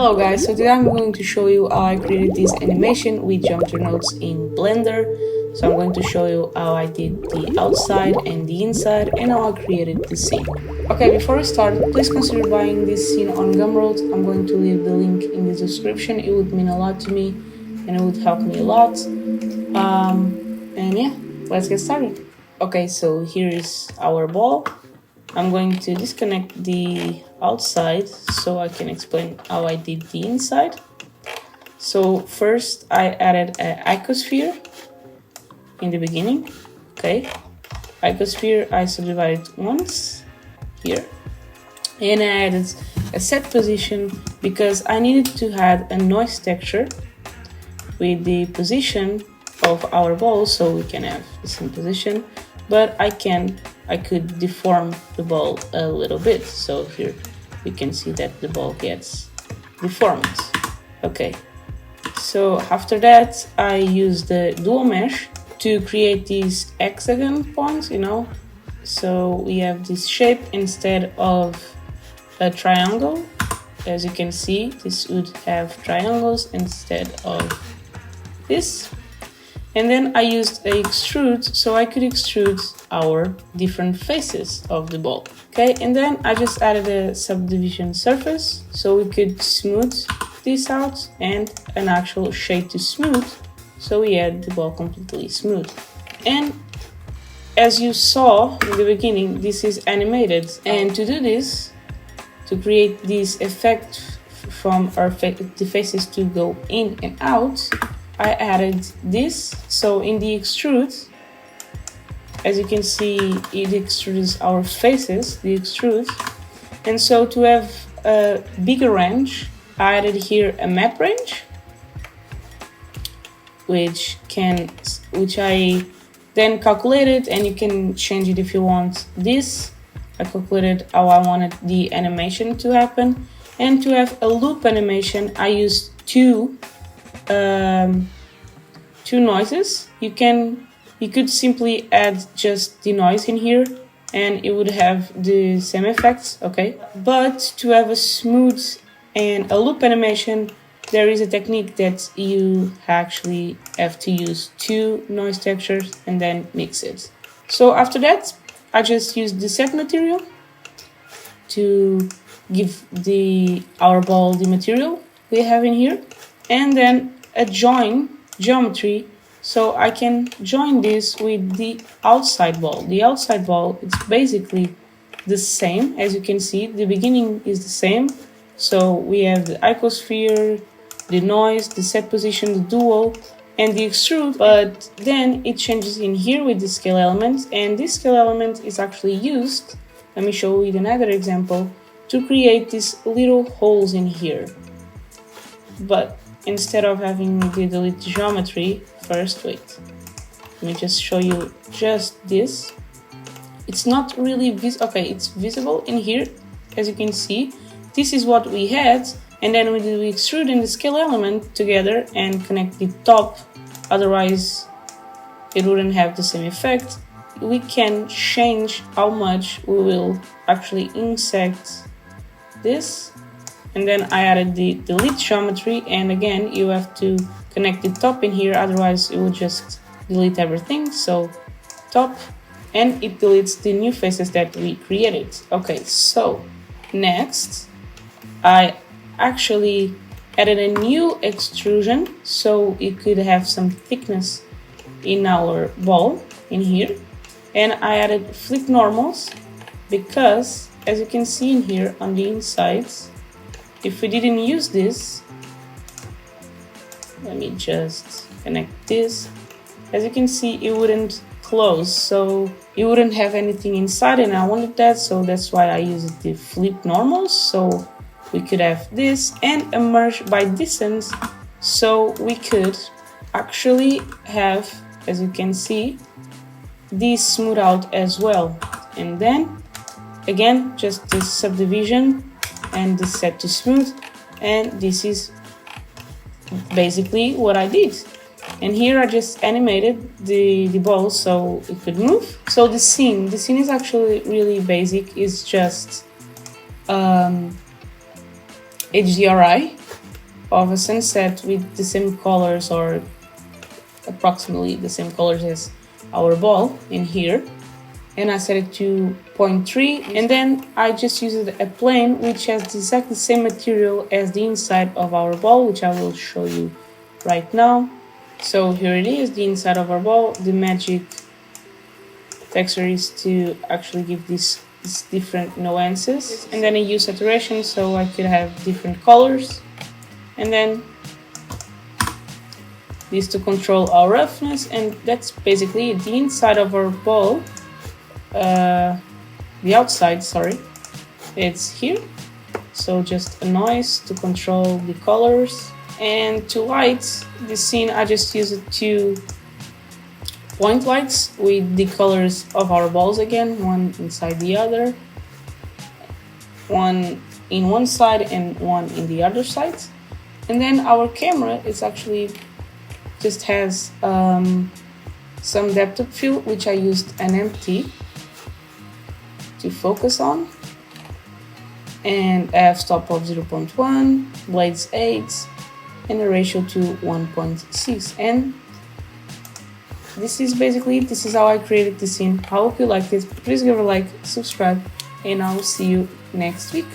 Hello guys, so today I'm going to show you how I created this animation with geometry nodes in Blender. So I'm going to show you how I did the outside and the inside and how I created the scene. Okay, before we start, please consider buying this scene on Gumroad. I'm going to leave the link in the description. It would mean a lot to me and it would help me a lot. And yeah, let's get started. Okay, so here is our ball. I'm going to disconnect the outside so I can explain how I did the inside. So first I added an icosphere in the beginning. Okay, icosphere I subdivided once here, and I added a set position because I needed to add a noise texture with the position of our ball so we can have the same position, but I could deform the ball a little bit. So here we can see that the ball gets deformed. Okay, so after that I used the dual mesh to create these hexagon points, so we have this shape instead of a triangle. As you can see, this would have triangles instead of this. And then I used a extrude so I could extrude our different faces of the ball. Okay, and then I just added a subdivision surface so we could smooth this out and an actual shade to smooth, so we had the ball completely smooth. And as you saw in the beginning, this is animated, and to do this, to create this effect from the faces to go in and out, I added this. So in the extrude, as you can see, it extrudes our faces, the extrude. And so to have a bigger range, I added here a map range, which I then calculated, and you can change it if you want this. I calculated how I wanted the animation to happen. And to have a loop animation, I used two noises. You could simply add just the noise in here and it would have the same effects, okay? But to have a smooth and a loop animation, there is a technique that you actually have to use two noise textures and then mix it. So after that, I just used the set material to give our ball the material we have in here, and then a join geometry so I can join this with the outside ball. The outside ball is basically the same. As you can see, the beginning is the same. So we have the icosphere, the noise, the set position, the dual, and the extrude, but then it changes in here with the scale element, and this scale element is actually used, let me show you another example, to create these little holes in here. But instead of having the delete geometry, first wait, let me just show you just this. It's not really okay, it's visible in here. As you can see, this is what we had, and then we extrude in the scale element together and connect the top, otherwise it wouldn't have the same effect. We can change how much we will actually insect this. And then I added the delete geometry, and again you have to connect the top in here, otherwise it will just delete everything. So top, and it deletes the new faces that we created. Okay, so next I actually added a new extrusion so it could have some thickness in our ball in here, and I added flip normals because, as you can see in here on the insides, if we didn't use this, let me just connect this, as you can see it wouldn't close, so it wouldn't have anything inside, and I wanted that, so that's why I used the flip normals, so we could have this, and a merge by distance, so we could actually have, as you can see, this smooth out as well. And then again just this subdivision and the set to smooth, and this is basically what I did. And here I just animated the ball so it could move. So the scene is actually really basic. It's just HDRI of a sunset with the same colors, or approximately the same colors as our ball in here, and I set it to 0.3, and then I just used a plane which has exactly the same material as the inside of our ball, which I will show you right now. So here it is, the inside of our ball. The magic texture is to actually give these different nuances, and then I use saturation so I could have different colors, and then this to control our roughness, and that's basically the inside of our ball. The outside, sorry, it's here, so just a noise to control the colors. And to light this scene, I just used 2 point lights with the colors of our balls again, one inside the other, one in one side and one in the other side. And then our camera is actually just has some depth of field, which I used an empty to focus on, and f-stop of 0.1, blades 8, and a ratio to 1.6. And this is basically it. This is how I created the scene. I hope you liked it. Please give a like, subscribe, and I'll see you next week.